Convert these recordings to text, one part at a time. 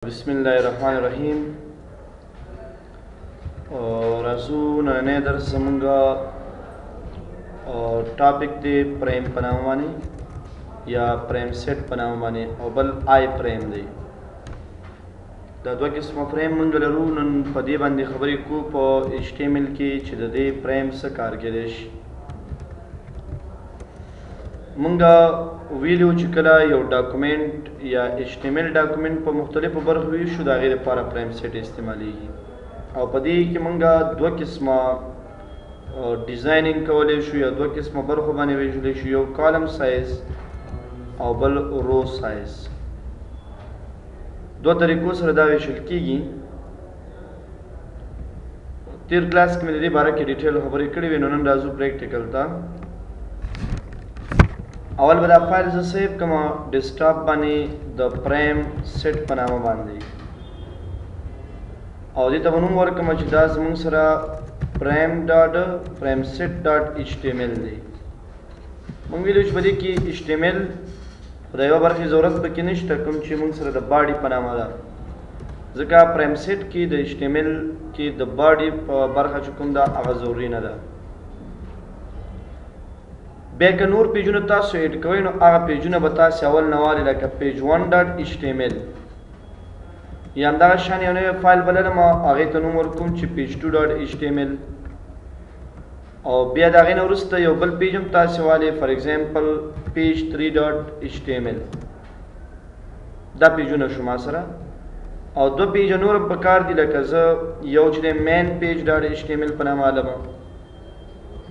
بسم الله الرحمن الرحیم. راځو نننی درس زمونږه ټاپک دی پریم په نامه باندې یا پریم سیټ په نامه باندې او بل آی پریم دی. دا دوه قسمه پریم مونږ لرو. نن په دې باندې خبرې کوو په HTML کې چې د دې پریم څه کار کیدی شي. مونږه ویلو چې کله یو ډاکومنټ یا HTML ډاکومنټ په مختلفو برخو ویشو د هغې لپاره پریم سیټ استعمالیږي او په دې کې مونږه دوه قسمه ډیزاینینګ کولی شو یا دوه قسمه برخو باندې ویشلی شو، یو کالم سایز او بل رو سایز. دوه طریقو سره دا ویشل کیږي. تیر کلاس کې مې د دې باره کې ډیټیل خبرې کړې وې، نو نن راځو پریکټیکل ته. اول به دا فایل زه سیو کوم ډیسکټاپ باندې د پریم سیټ په نامه باندې او دې ته به نوم ورکوم چې دا زموږ سره پریم سیټ ډاټ HTML دی. موږ ویلو چې په دې کې HTML د یوه برخې ضرورت پکې نشته، کوم چې موږ سره د باډي په نامه ده، ځکه پریم سیټ کې د HTML کې د باډي په برخه چې کوم ده هغه ضروري نه ده. بیا که نور پیجونه تاسو ایډ کوئ نو هغه پیجونه به تاسې اول نه والئ، لکه پیج 1.html یا همدغه شان یو نوی فایل به لرم هغې ته نوم ورکوم چې پیج 2.html او بیا د هغې نه وروسته یو بل پیج هم تاسې والئ، فار ایگزامپل پیج 3.html. دا پیجونه شو ما سره او دوه پیجه نور هم پکار دي، لکه زه یو چې دی مین پیج ډاټ HTML په نامه علم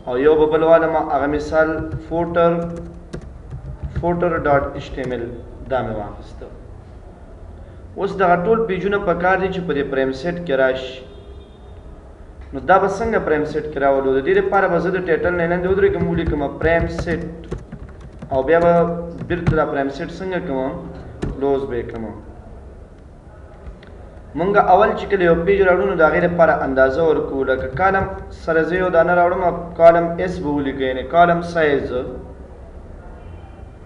او یو به بل والم هغه مثال فوټر ډاټ HTML دا مې واخیسته. اوس دغه ټول پیجونه پکار دي چې په دې پریم سیټ کې راشي. نو دا به څنګه پریم سیټ کې راولو؟ د دې لپاره به زه د ټایټل نه لاندې ودرېږم، ولیکم پریم سیټ او بیا به بیرته دا پریم سیټ څنګه کوم کلوز به یې کوم. مونږه اول چې کله یو پیج راوړو نو د هغې لپاره اندازه ورکوو، لکه کالم سره زه یو دانه راوړم کالم S به ولیکو، یعنې کالم سایز،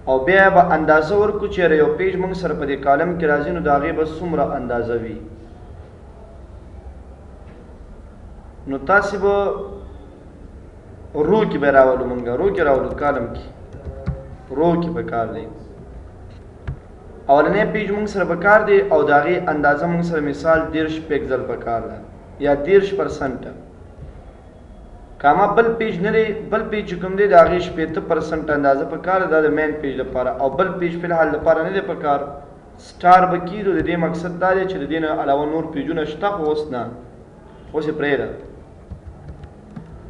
او بیا به اندازه ورکو چې یو پیج مونږ سره په دې کالم کې راځي نو د هغې به څومره اندازه وي. نو تاسې به رو کې به راولو، مونږه رو کې راولو، کالم کې رو کې به کار دی. اولنی پیج مونږ سره پکار دی او د هغې اندازه مونږ سره مثال 30 پیکزل پکار ده یا 30%. کاما بل پیج نه دی، بل پیج چې کوم دی د هغې 60% اندازه پکار ده، دا د مین پیج لپاره، او بل پیج فلحال لپاره نه دی پکار. سټار به کیږي. د دې مقصد دا دی چې د دې نه علاوه نور پیجونه شته خو اوس نه، اوس یې پرېږده.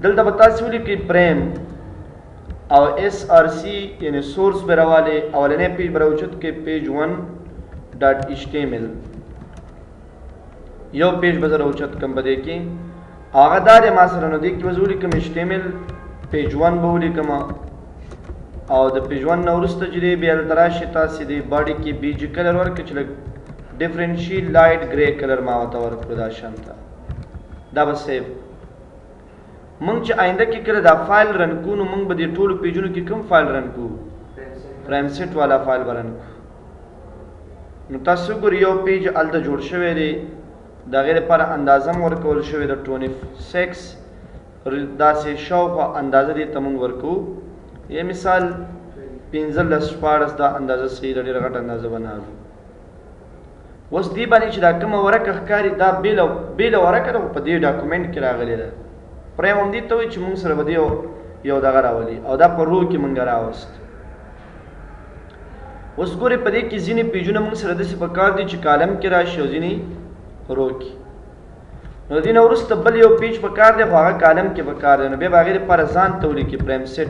دلته به تاسې ولیکئ پریم او SRC یعنی سورس به راوالی. اولنی پیج به راوچت کې پیج 1.html یو پیج به زه راوچت کم په دې کې هغه دا دی ما سره، نو دې کې به زه ولیکم HTML پیج 1 به ولیکم او د پیج 1 نه وروسته چې دی بیا دلته راشئ تاسې د باډي کې BG کلر ورکړئ چې لږ ډفرنشي لایټ ګرې کلر ما ورته ورکړو دا شان ته. دا به سیو. مونږ چې آینده کې کله دا فایل رن کوو نو مونږ به دې ټولو پیجونو کې کوم فایل رن کوو؟ پریم سیټ والا فایل به رن کوو. نو تاسو وګورئ یو پیج هلته جوړ شوی دی، د هغې لپاره اندازه هم ورکول شوې ده 26 داسې شاوخوا اندازه دې ته مونږ ورکوو. یا مثال 15-14 دا اندازه صحیح ده، ډېره غټه اندازه به نه اخلو. اوس دې باندې چې دا کومه ورکه ښکاري دا بېله ورکه ده خو په دې ډاکومنټ کې راغلې ده. پریم هم دې ته وایي چې مونږ سره به دې یو دغه راولي او دا په رو کې مونږ راوست. اوس ګورئ په دې کې ځینې پیجونه مونږ سره داسې پکار دي چې کالم کې راشي او ځینې رو کې. نو د دې نه وروسته بل یو پیج پکار دی خو هغه کالم کې پکار دی، نو بیا به هغې لپاره ځان ته ولیکي پریم سیټ،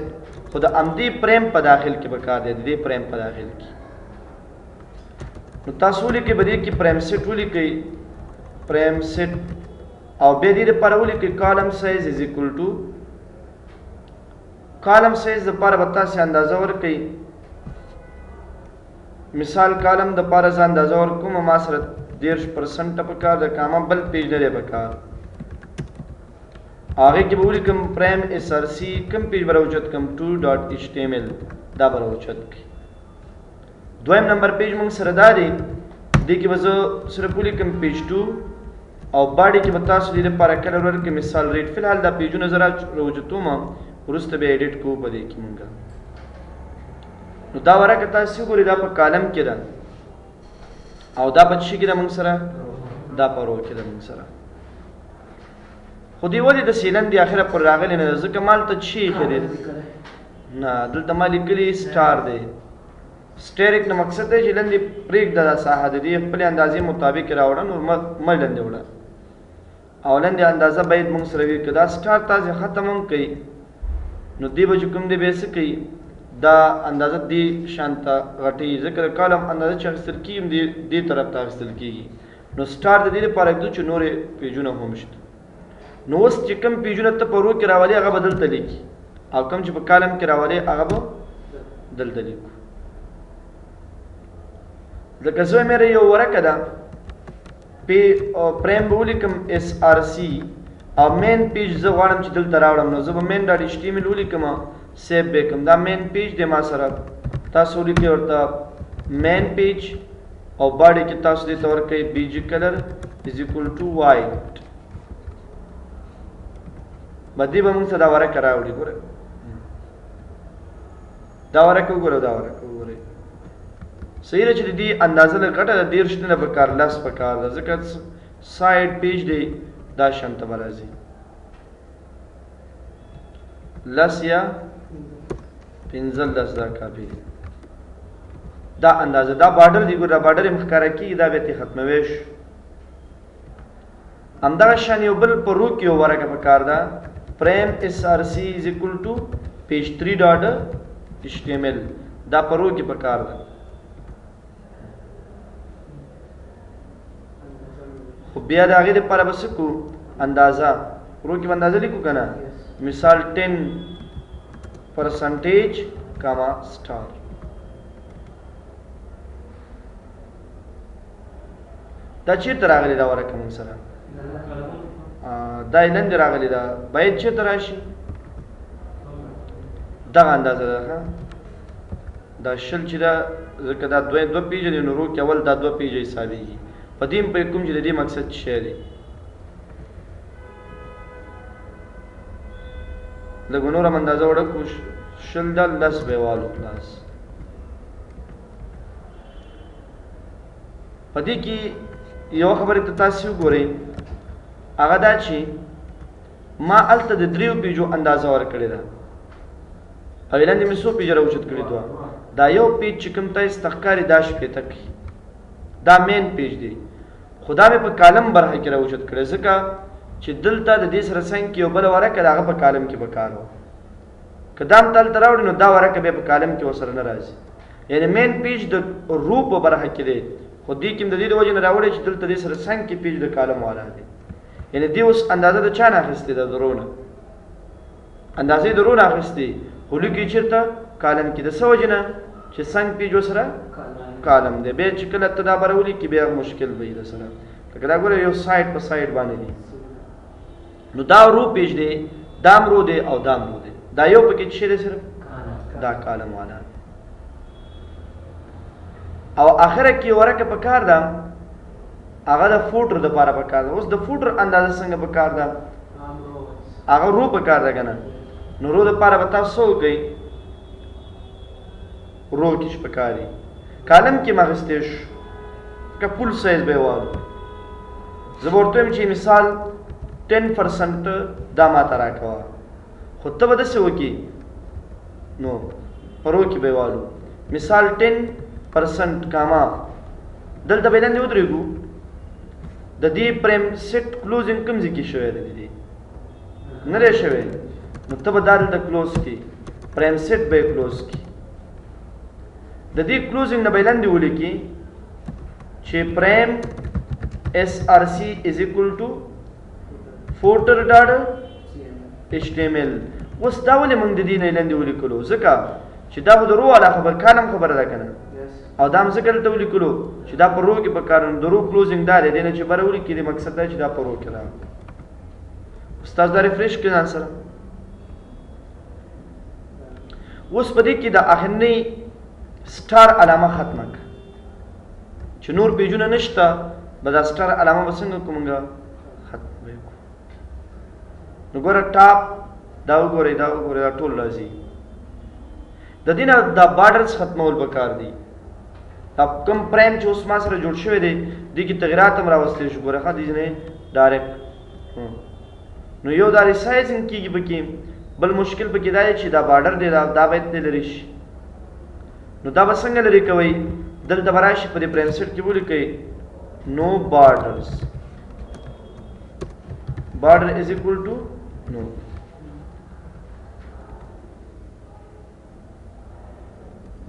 خو د همدې پریم په داخل کې پکار دی، د دې پریم په داخل کې. نو تاسو ولیکئ په دې کې پریم سیټ ولیکئ، پریم سیټ، او بیا دې لپاره ولیکئ کالم سایز از ایکول ټو. کالم سایز دپاره به تاسې اندازه ورکئ. مثال کالم دپاره زه اندازه ورکوم ما سره 30% پکار ده، کاما بل پیج نه دی پکار. هغې کې به ولیکم پریم SRC کوم پیج به راوچت کړم 2.html دا به راوچت کړي. دویم نمبر پیج مونږ سره دا دی دې کې به زه صرف ولیکم پیج 2 او باډي کې به تاسو دې لپاره کلر ورکړم مثال ریټ فلحال دا پیجونه زه راوچتوم وروسته به ایډیټ کوو په دې کې مونږ نو دا ورکه تاسو ګورئ دا په کالم کې ده او دا په څه کې ده مونږ سره دا په رو کې ده مونږ سره خو دې ولې د سیلن دی اخره پر راغلی نه ځکه مال ته چی خري نه دلته مال کلی سٹار دی سټریک نو مقصد دی چې لندې پریک د ساحه د دې خپل اندازې مطابق راوړن او ملند وړه او لندې اندازه باید موږ سره وی کدا سٹار تاسو ختم هم کوي نو دی به کوم دی به څه کوي دا اندازه دی شانته غټي ذکر کالم اندازه چې اخستل کیم دی طرف ته اخستل کیږي نو سٹار د دې لپاره چې نورې پیجونه هم شته نو اوس چې کوم پیجونه ته په رو کې راولي هغه بدل تل کی او کوم چې په کالم کې راولي هغه به دلته لیکو لکه زه مې یو ورکه ده پی پریم به ولیکم اس آر سی او مین پیج زه غواړم چې دلته راوړم نو زه به مین ډاټ ایچ ټي ایم ایل ولیکم سیو به کوم دا مین پیج دی ما سره تاسو ولیکئ ورته مین پیج او باډي کې تاسو دې ته ورکئ بی جی کلر از ایکول ټو وایټ بدی به موږ څه دا ورکه راوړي ګوره دا ورکه وګوره صحیح ده چې دې اندازه له غټه د 13 نه په کار لاس په کار ده ځکه سایډ پیج دی دا شانته برازي لاس یا 15 دا کاپی دا اندازه دا بارډر دی ګوره بارډر مخکاره کی دا به ته ختموي همدغه شان یو بل په رو کې ورکه په کار ده frame src is equal to page 3.html دا په رو کې په کار ده خو بیا د هغې دپاره به څه کو اندازه رو کې به اندازه لیکو که نه مثال 10% کاما سٹار دا چېرته راغلی دا ورکه موږ سره دا یې لاندې راغلی ده باید چېرته راشي دغه اندازه ده دا شل چې ده ځکه دا دوه پیجه دی نو رو کې اول دا 2 پیجه حسابېږي په دې په کوم چې د دې مقصد شی دی لږ نور هم اندازه وړه کو شل دا 10 به والو خلاص په دې کې یو خبره ته تاسو وګورئ هغه دا چې ما الته د 3 پیجو اندازه ورکړې ده او لاندې مې 100 پیجه راوچت کړې ده دا یو پیج چې کوم ته استخکاری دا شپې تک دا مین پیج دی خدا مې په کالم برخه کې راوچت کړې ځکه چې دلته د دې سره څنګه کې یو بل ورکه هغه په کالم کې وکړو کدام تل تراوړي نو دا ورکه به په کالم کې وسره نه راځي یعنی مین پیج د روپ برخه کې دی خو دې کې د دې د وجه نه راوړي چې دلته دې سره څنګه کې پیج د کالم والا دی یعنی دې اوس اندازه د چا نه اخیستې ده درونه اندازې درونه اخیستې خو لیکي چېرته کالم کې د څه وجې نه چې څنګه پیج وسره کالم دی بیا چې کله ته دا به راولیکي بیا مشکل به وي د سره لکه دا ګوره یو سایډ په سایډ باندې دی نو دا رو پیج دی دام رو دی او دام رو دی دا یو پکې چې دی صرف دا کالم والا او اخره کې ورکه په کار ده هغه د فوټر د پاره په کار ده اوس د فوټر اندازه څنګه په کار ده هغه رو په کار ده که نه نو رو د پاره به تاسو وکئ رو کې په کاري کالم کې ماخسته شو که فل سایز به والو زه به ورته وایم چې مثال 10% دا ماته راکوه خو ته به داسې وکړي نو په رو کې به والو مثال 10% کاما دلته به لاندې ودرېږو د دې پریم سیټ کلوزینګ کوم ځای کې شوی دی دې نه دی شوی نو ته به دا دلته کلوز کړي پریم سیټ به یې کلوز کړي د دې کلوزینګ نه به یې لاندې ولیکي چې پریم اس آر سی از ایکول ټو فوټر ډاټ ایچ ټي ایم ایل اوس دا ولې موږ د دې نه لاندې ولیکلو ځکه چې دا خو د رو والا خبر کالم خبره ده که نه او دا هم ځکه دلته ولیکلو چې دا په رو کې په کار د رو کلوزینګ دا دی دې نه چې بره ولیکي د مقصد دا چې دا په رو کې راغلی استاد دا ریفریش کړي ځان سره اوس په دې کې د اخرنۍ سٹار علامه ختمه کړه چې نور پیجونه نشته به دا سټار علامه به څنګه کوو مونږ ختم به کړو. نو ګوره ټاپ دا وګورئ دا ټول راځي. د دې نه دا بارډرز ختمول پکار دي. دا کوم پرایم چې اوس ما سره جوړ شوی دی دې کې تغیرات هم راوستلی شو. ګوره ښه دې نه ډایرکټ نو یو دا ریسایزینګ کېږي پکې. بل مشکل پکې دا دی چې دا بارډر دی دا باید نه لرې شي. نو دا به څنګه لرې کوئ؟ دلته به راشي په دې پرایم سیټ کې ولیکئ نو بارډرز border is equal to no.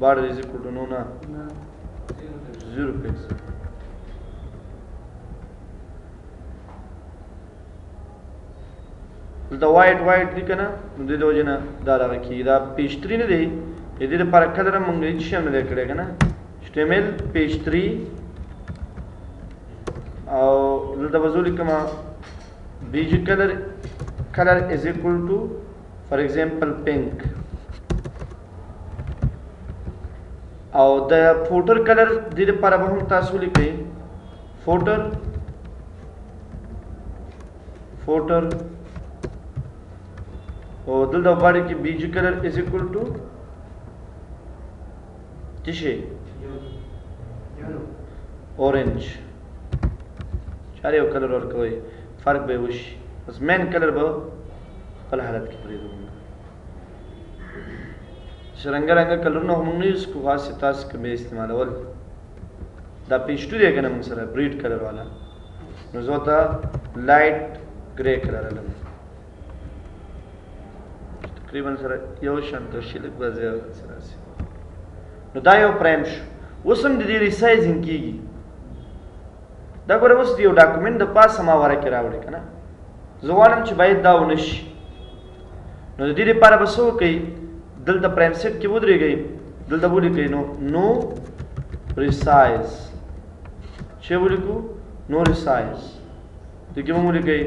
Border is equal to no na 0 pixel. the white دی کنه نو د دې وجه نه دا راغی کی دا پیج 3 نه دی. د دې لپاره کلر موږ هیڅ شی نه لیکلی کنه HTML پیج 3 او دلته به زه لیکم BG color is equal to for example pink او د فوټر کلر د دې لپاره به هم تاسو لیکئ فوټر او دلته باندې کې BG color is equal to څه شي orange چاره یو کلر ورکوي فرق به وشي. بس مین کلر به خپل حالت کې پرېږدو. چې رنګه کلرونه هم موږ نه یوز کوو خاص تاسو که به استعمالول. دا پیج 2 دی که نه موږ سره بریډ کلر والا نو زه ورته لایټ ګرې کلر علم تقریبا سره یو شان شي لږ به زیات سره راسي. نو دا یو پرایم شو. اوس هم د دې ریسایزینګ کېږي. دا ګوره اوس د یو ډاکومنټ د پاسه ما ورکې راوړې که نه زه غواړم چې باید دا ونه شي. نو د دې لپاره به څه وکئ دلته پرایم سیټ کې ودرېږئ دلته به ولیکئ نو ریسایز چې ولیکو نو ریسایز دې کې به ولیکئ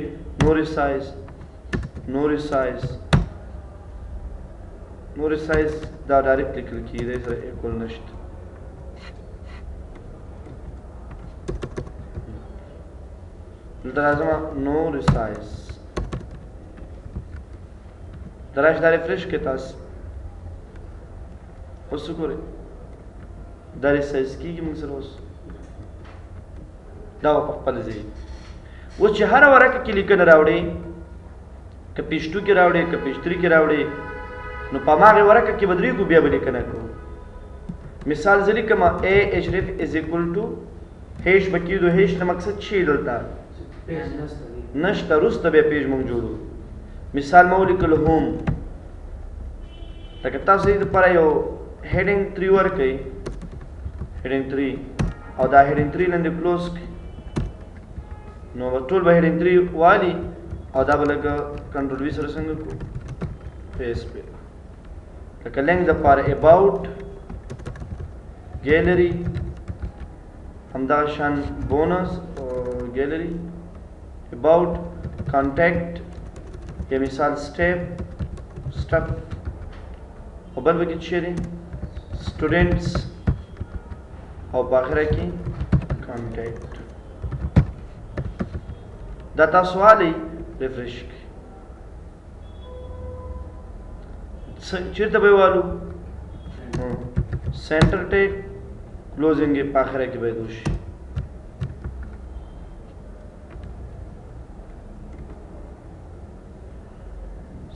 نو ریسایز دا ډایرکټ لیکل کېږي دی سره ایکول نشته. دلته راځم نو ریسایز دا راشي دا ریفریش کړئ تاسو اوس وګورئ دا ریسایز کېږي موږ سره اوس دا به په خپل ځای اوس چې هره ورقه کې لیکنه راوړئ که پیج 2 کې راوړئ که پیج 3 کې راوړئ نو په هماغې ورقه کې به درېږو بیا به لیکنه کوو. مثال زه لیکم href is equal to هیش به کېږدو هیش نه مقصد شي دلته نشته وروسته بیا پیج موږ جوړو. مثال ما ولیکل هوم لکه تاسو دې دپاره یو هیډینګ 3 ورکئ هیډینګ 3 او دا هیډینګ 3 لاندې کلوز کړئ نو ټول به هیډینګ 3 والي او دا به لکه کنټرول وي سره څنګه کړو پیس پې لکه لینک دپاره اباوټ ګیلري همدغه شان بونس او ګیلري about contact یا مثال step او بل بکی چی دی students او باخره کی contact دا تاسو والی ریفریش کی چیرته به والو سینټر ټیک کلوزینګ په اخره کې به دوشي.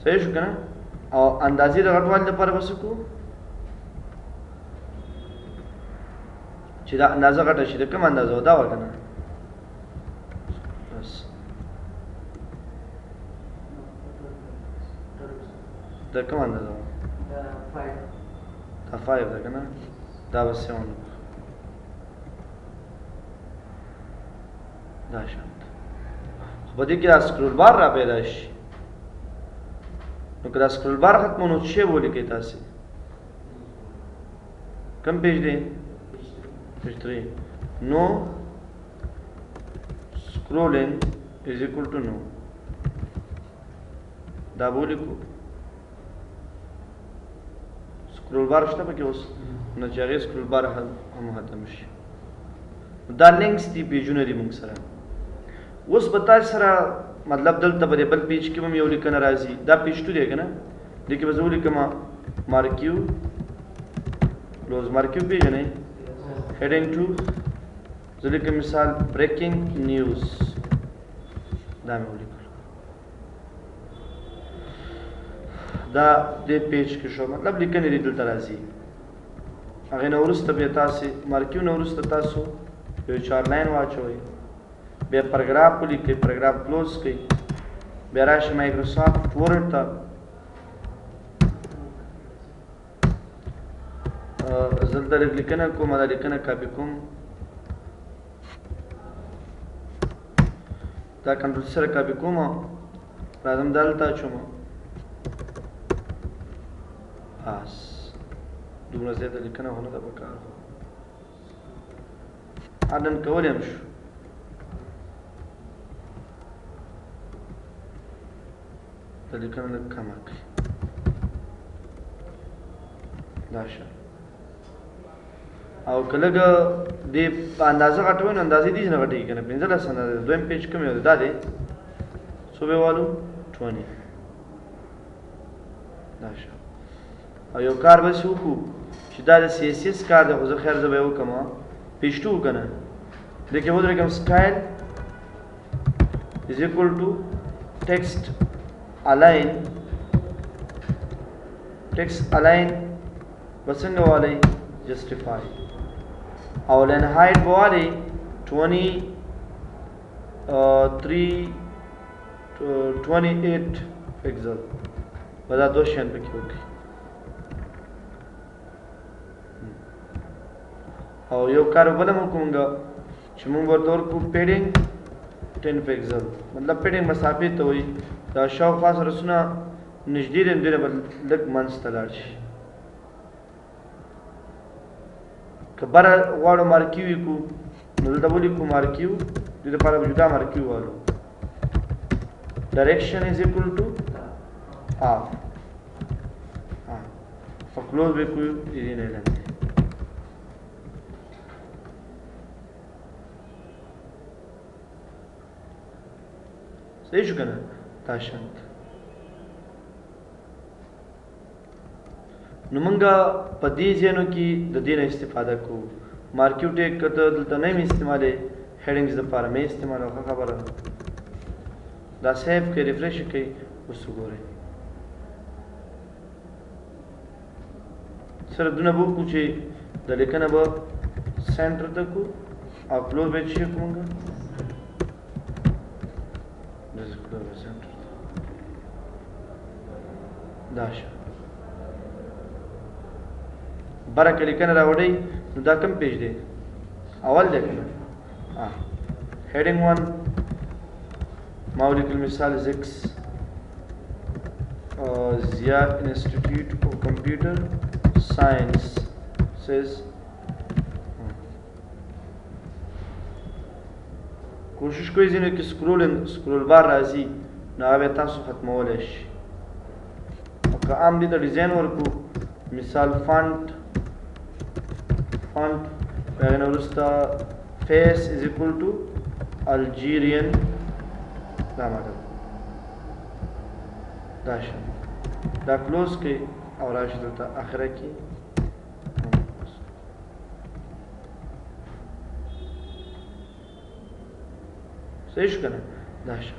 صحیح شو کنه او اندازې د غټوالي لپاره بس کو چې دا اندازه غټه شي د کوم اندازه دا وکنه بس د کوم اندازه دا 5 ده کنه دا بس 7 دا شانت خو په دې کې سکرول بار را پیدا شي نو که دا سکرول بار ختمو نو څه ولیکئ تاسې کم پیج دی پیج 3 نو scrolling is equal to no دا به ولیکو سکرول بار شته پکې اوس نو چې هغې سکرول بار هم ختم شي دا لینکس دي پیجونه دي موږ سره. اوس به تاسو سره مطلب دلته په بل پیج کې هم یو لیکنه راځي. دا پیج 2 دی کنه، دې کې به زه ولیکم مارکیو کلوز مارکیو پیژنې هیډینګ 2 زه لیکم مثال بریکینګ نیوز. دا مې ولیکل. دا دې پیج کې شو مطلب لیکنې دې دلته راځي. هغه نه وروسته بیا تاسو مارکیو نه وروسته تاسو یو 4 لاین واچوئ، بیا پاراګراف ولیکئ، پاراګراف کلوز کړئ، بیا راشئ مایکروسافټ ورډ ته زه دلته لږ لیکنه کوم، دا لیکنه کاپي کوم، دا کنټرول سره کاپي کوم، راځم دلته اچوم، بس دومره زیاته لیکنه خو نه ده پکار، اډن کولی هم شو. دا لیکنه لږ کمه کړئ، دا شه. او که لږ دې په اندازه غټوئ نو اندازې دې نه غټېږي که نه 15 اندازې. دویم پیج کوم یو دی؟ دا دی صوبې والو 20. دا شه. او یو کار بس وکړو چې دا د سی ایس ایس کار دی، خو زه خیر زه به یې وکړم پیج 2 که نه، دې کې ودرېږم سټایل از ایکول ټو ټیکسټ الاین. ټیکسټ الاین به څنګه والی؟ جسټیفای. او لین هایټ به والی 28 پکسل. به دا 2 شیان پکې وکړي. او یو کار بل هم وکړو چې موږ ورته ورکړو پیډینګ 10 پکسل. مطلب پیډینګ مسافې ته وایي دا شاوخوا سره سونه نږدې دي، دوی نه به لږ منځ ته لاړ شي. که بره غواړو مارکیو یې کړو نو دلته ولیکو مارکیو، دې دپاره به جدا مارکیو والو. ډایرکشن از ایکول ټو هاف، او کلوز به کړو دې نه لاندې. صحیح شو که نه؟ دا شانت. نو موږ په دې ځایونو کې د دې نه استفاده کوو. مارکیو ټیک که ته دلته نه مې استعمالوې، هیډینګز دپاره مې استعمالوه، ښه خبره ده. دا سیف کړئ، ریفریش یې کړئ، اوس وګورئ. سره دونه به وکړو چې د لیکنه به سینټر ته کړو او کلوز به یې څه کړو موږ دا شه. بره که لیکنه راوړئ نو دا کوم پیج دی؟ اول دی که نه؟ هیډینګ 1 ما ولیکل مثال زیکس ضیا انسټیټیوټ آف کمپیوټر ساینس سیز. کوشش کوئ ځینو کې سکرول بار راځي نو هغه به تاسو ختمولی شي. او که عام دې ته ډیزاین ورکړو مثال فانټ هغې نه وروسته فیس از ایکول ټو الجیرین. دا ماډل دا شه. دا کلوز کړئ او راشئ دلته اخره کې صحیح شو که نه؟ دا شه.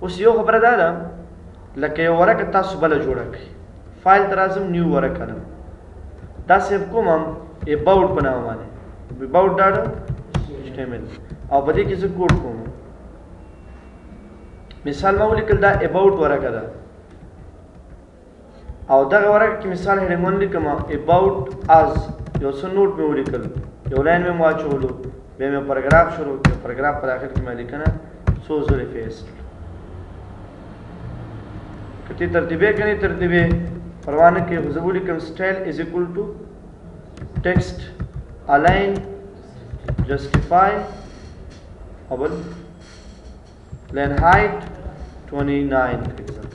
اوس یو خبره دا ده لکه یو ورقه تاسو بله جوړه کړئ، فایل ته راځم نیو ورقه ده، دا سیف کوم هم اباوټ په نامه باندې اباوټ ډاټ HTML او په دې کې زه کوډ کوم. مثال ما ولیکل دا اباوټ ورقه ده او دغه ورقه کې مثال هیډینګ 1 لیکم اباوټ از، یو څه نوټ مې ولیکل، یو لاین مې واچولو، بیا مې پاراګراف شروع کړ، پاراګراف په داخل کې مې لیکنه څو ځلې فیس کتی ترتیبه کنی ترتیبه پروا نه کوي. زه ولیکم سټایل از ایکول ټو ټیکسټ الاین جسټیفای او بل لین هایټ 29 پکسل.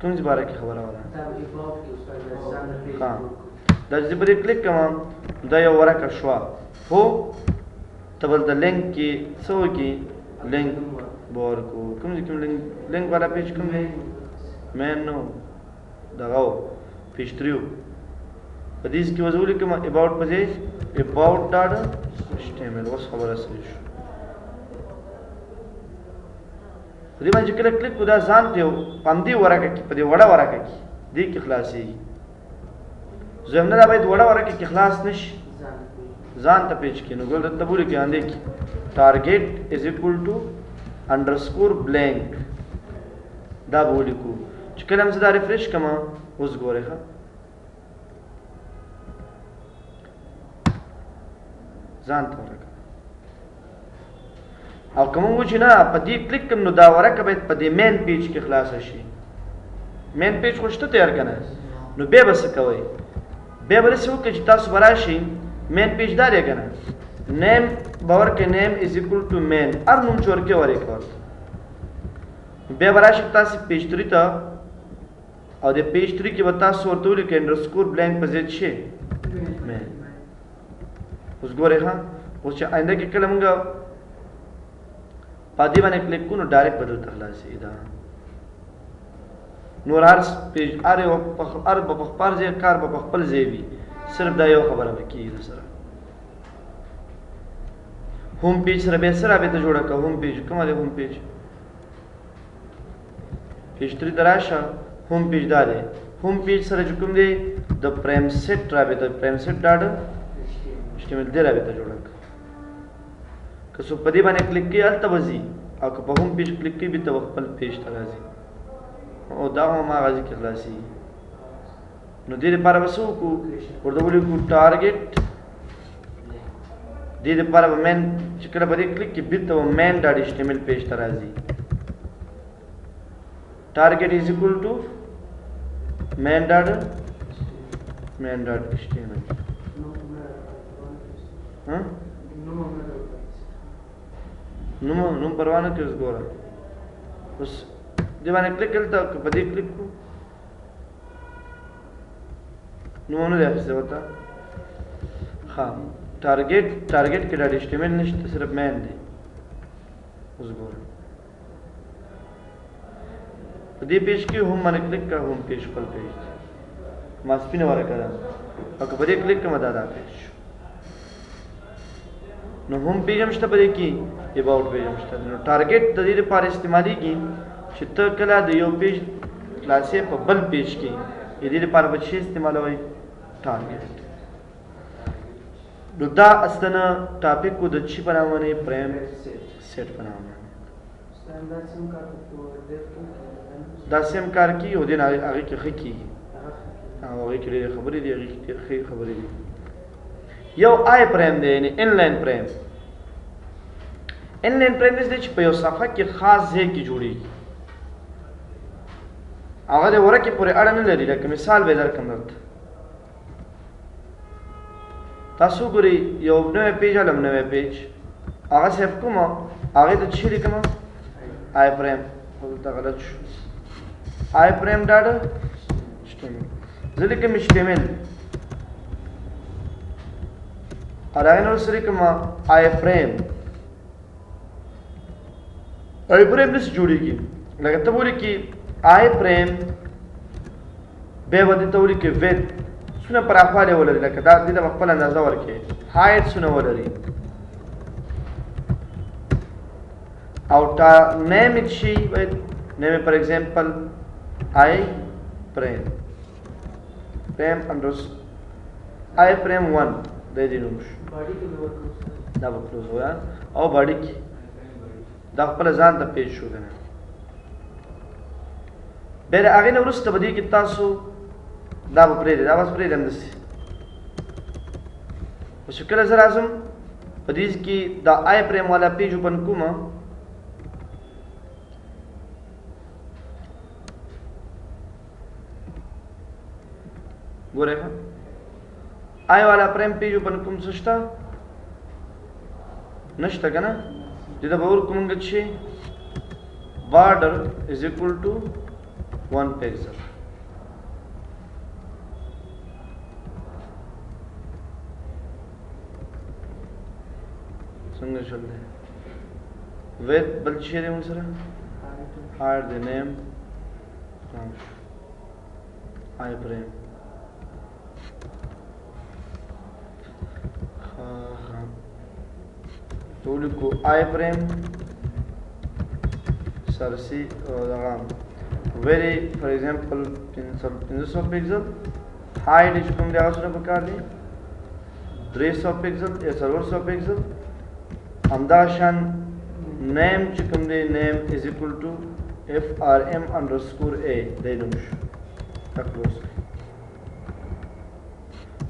کوم ځای باره کې خبره وره ها دا چې پرې کلیک کوم دا یو ورکه شوه هو ته بل د لینک کې څه وکړي لینک به ورکړو کوم ځای کوم لینک والا پیج کوم دی مین نو دغه و پیج 3 په دې کې وځو لیکم اباوټ په ځای اباوټ ډاټ HTML اوس خبره صحیح شو په دې باندې کله کلیک کو دا ځان ته پاندې ورکه کې په دې وړه ورکه کې دې کې خلاصي زمونه دا باید وړه ورکه کې خلاص نشي ځان ته پیج کې نو ګل د تبوري کې اندې کې target is equal to underscore blank دا بولی کو چې کله هم زه دا ریفریش کما اوس ګورئ ښه ځان ته ورکه او کوم و چې نه په دې کلیک کوم نو دا ورکه باید په دې مین پیج کې خلاص شي مین پیج خو شته تیار کنه نو بیا به څه کوئ بیا به داسې وکړئ چې تاسو به راشئ مین پیج دا دی کنه نیم باور کې نیم از اکول ټو مین هر نوم چې ورکې ورکړه ورته بیا به راشئ تاسې پیج 3 ته او د پیج 3 کې به تاسو ورته ولیکئ انډرسکور بلینک په ځای څه مین اوس ګورئ ښه اوس چې آینده کې کله موږ په دې باندې کلیک کوو نو ډایرکټ به دلته خلاصېږي دا نور هر پیج هر به په خپل ځای کار به په خپل ځای وي صرف دا یو خبره به کېږي سره home page sir बे सर आबे त जोड़ा का home page कमा दे home page page 3 दराशा home page दाले home page sir जो कुम दे the prime set Rabe त prime set dot HTML दे राबे त जोड़ा का कसो पदी बाने क्लिक की अल तबजी او که په होम पेज क्लिक की भी त خپل पेज ته راځي او دا ما غازي کې خلاصي نو دې لپاره وسو کو ورته ولې کو ټارګټ دې لپاره مین چې کله په دې کلیک کې بیرته مین ډاټ HTML پیج ته راځي ټارګټ از ایکوال ټو مین ډاټ HTML ها نو پروانه کې اوس ګوره اوس دې باندې کلیک کړل ته په دې کلیک کو نو نه دی څه وتا ها टारगेट के डाटा HTML नشته صرف مین دی اوس ګورئ په دې پیج کې هم باندې کلیک کا هم پیج خپل پیج ما سپینه ورکړه او په دې کلیک کوم دا پیج نو هم پیج هم شته په دې کې اباوټ پیج هم شته نو ټارګټ د دې لپاره استعمالي کی چې ته کله د یو پیج خلاصې په بل پیج کې دې لپاره به شي استعمالوي ټارګټ نو دا اصلا ټاپک کو د چی په نامه نه پریم سیټ په نامه دا سیم کار کی او دین هغه کې خکی هغه کې خبرې دی هغه کې خبرې دی یو آی پریم دی یعنی انلاین پریم چې په یو صفحه کې خاص ځای کې جوړیږي هغه د ورکه پورې اړه نه لري لکه مثال به درکم درته تاسو ګورئ یو نوې پیج علم نوې پیج هغه سیف کوم هغه ته چی لیکم آی پریم ولته غلط شو آی پریم ډاټ HTML زه لیکم HTML هغه نو سره کوم آی پریم نس جوړیږي لکه ته وایې کې آی پریم به ودی ته وایې کې وید سونه پر اخواله ولري لکه دا د خپل اندازه ورکې هایټ سونه ولري او تا نیم شي وایي نیم فار ایگزامپل آی پریم آی پریم 1 د دې نوم دا به کلوز ویا او باډي کې دا خپل ځان ته پیج شو کنه بل هغه نو ورسته بدی کې تاسو دا به پرې دا بس پرې دندسي او شکل زر اعظم په دې کې دا آی پریم والا پیج اوپن کوم ګوره آی والا پریم پیج اوپن کوم سشتا نشته کنه دې دا باور کومګ شي border is equal to 1 pixel. څنګه شول دی with بل شي دی موږ سره hide the name I prime تو لیکو I prime سرسی very for example 500 pixel hide چې کوم دی هغه سره پکار دی 300 pixel یا 400 pixel همداشان name چې کوم دی name is equal to frm underscore a دی نوم شو کلوز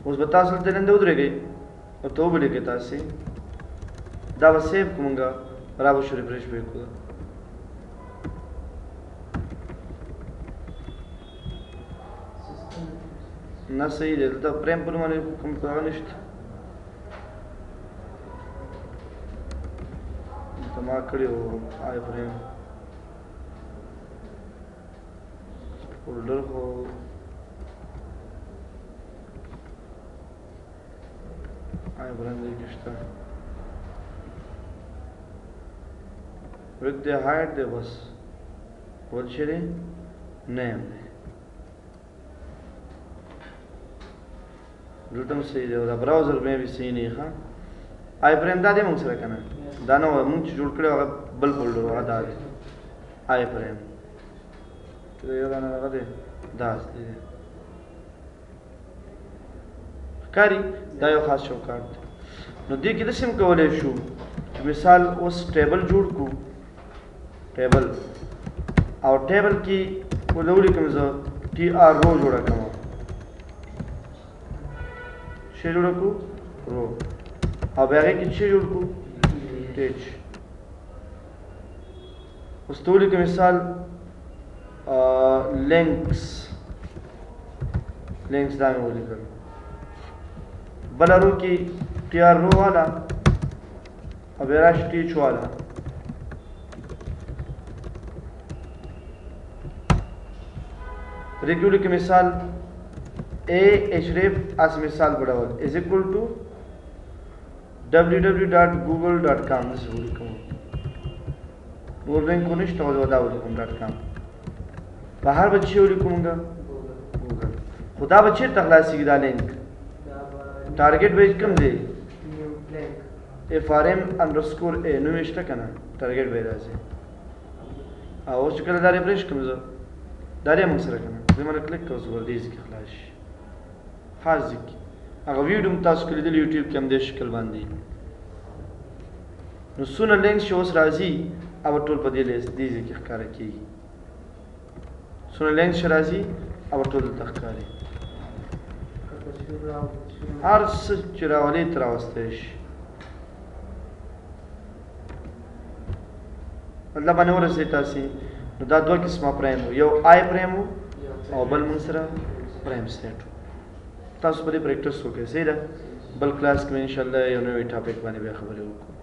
اوس به تاسو دلته نه ودرېږئ او ته ولیکئ تاسې دا به سیو کومږه را به شو ریفریش به یې کړو نه صحیح دی دلته پریم پر باندې کوم هغه نشته ما کړی وو آی فریم فولډر خو آی فریم دې کې شته ورک دې هایډ دې بس ول شي نیم دی روټم صحیح دی دا براوزر مې به صحیح نه ښه آی فریم دا دې موږ سره کنه دا نو موږ چې جوړ کړو هغه بل فولډر هغه دا دی آی فریم ته یو دا نه هغه دی دا دی کاری دا یو خاص چوکاټ دی نو دې کې د سیم کولای شو چې مثال اوس ټیبل جوړ کو ټیبل او ټیبل کې ولولې کوم زه ټي آر رو جوړه کوم شی جوړ کو رو او بیا کې چې جوړ کو ټیچ اوس ټولې کې مثال لینکس دا مې ولیکل بل رو کې ټي آر رو والا او بیا راشي ټیچ والا ریګولر کې مثال a href as مثال بڑھاول is equal to www.google.com this is ولیکم نور لینک کو نشته او دا ولیکم .com بهر بچي ولیکمګه ګوګل خدا بچي تخلاصي دا لینک ټارګټ بیج کم دی frm_a نو مشته کنه ټارګټ بیج راځي او چې کله دا ریفریش کوم زه دا لري موږ سره کنه زه مله کلیک کوم زه ورته ځکه خلاص حاضر هغه ویډیو تاسو کړی د یوټیوب کې هم د شکل باندې نو سونه لینک شو اوس راځي او ټول په دې لیست دي چې ښکارا کیږي سونه لینک شو راځي او ټول د ښکاري هر څه چې راولي تر واستې شي مطلب باندې ورسې تاسو نو دا دوه قسمه پرایم یو آی پرایم او بل موږ سره پرایم سیټ تاسو په دې پریکټیس وکړئ زه بل کلاس کې ان شاء الله یو نوې ټاپک باندې به خبرې وکړو